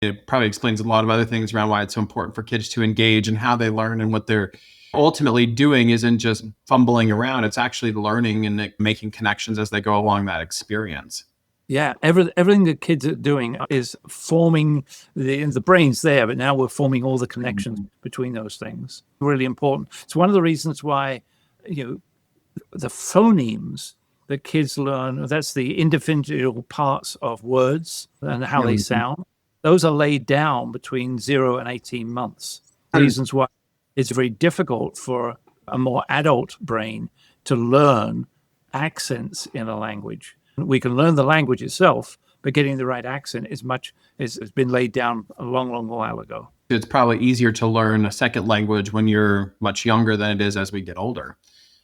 It probably explains a lot of other things around why it's so important for kids to engage and how they learn, and what they're ultimately doing isn't just fumbling around. It's actually learning and making connections as they go along that experience. Yeah, everything that kids are doing is forming the brain's there, but now we're forming all the connections between those things. Really important. It's one of the reasons why, the phonemes that kids learn, that's the individual parts of words and how they sound. Those are laid down between 0 and 18 months. Reasons why it's very difficult for a more adult brain to learn accents in a language. We can learn the language itself, but getting the right accent has been laid down a long, long while ago. It's probably easier to learn a second language when you're much younger than it is as we get older.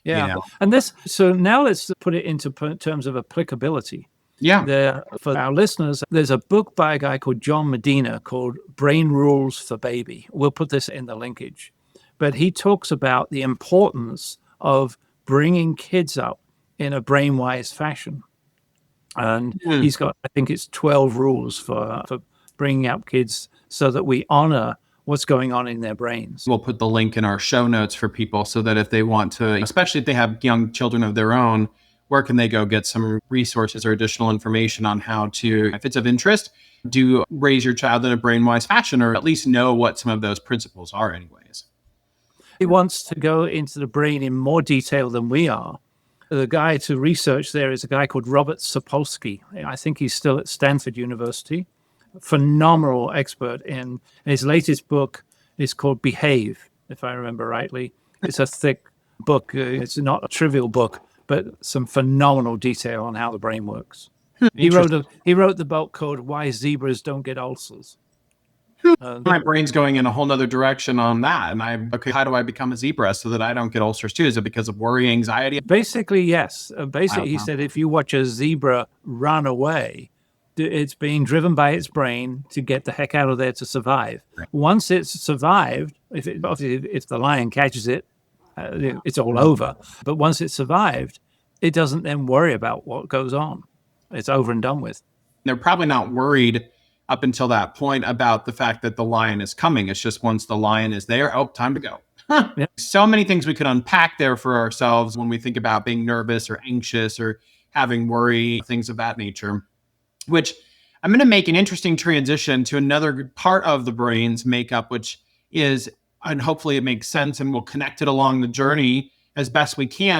Yeah. And so now let's put it into terms of applicability. Yeah. For our listeners, there's a book by a guy called John Medina called Brain Rules for Baby. We'll put this in the linkage. But he talks about the importance of bringing kids up in a BrainWise fashion. And he's got, I think it's 12 rules for bringing up kids so that we honor what's going on in their brains. We'll put the link in our show notes for people so that if they want to, especially if they have young children of their own, where can they go get some resources or additional information on how to, if it's of interest, do raise your child in a BrainWise fashion, or at least know what some of those principles are anyways. He wants to go into the brain in more detail than we are. The guy to research there is a guy called Robert Sapolsky. I think he's still at Stanford University. Phenomenal expert. In his latest book is called Behave, if I remember rightly. It's a thick book. It's not a trivial book, but some phenomenal detail on how the brain works. He wrote the book called Why Zebras Don't Get Ulcers. My brain's going in a whole nother direction on that. And how do I become a zebra so that I don't get ulcers too? Is it because of worry, anxiety? Basically, yes. He said if you watch a zebra run away, it's being driven by its brain to get the heck out of there to survive. Right. Once it's survived, if the lion catches it, it's all over. But once it's survived, it doesn't then worry about what goes on. It's over and done with. They're probably not worried up until that point about the fact that the lion is coming. It's just once the lion is there, time to go. Yeah. So many things we could unpack there for ourselves when we think about being nervous or anxious or having worry, things of that nature, which I'm going to make an interesting transition to another part of the brain's makeup, which is, and hopefully it makes sense and we'll connect it along the journey as best we can.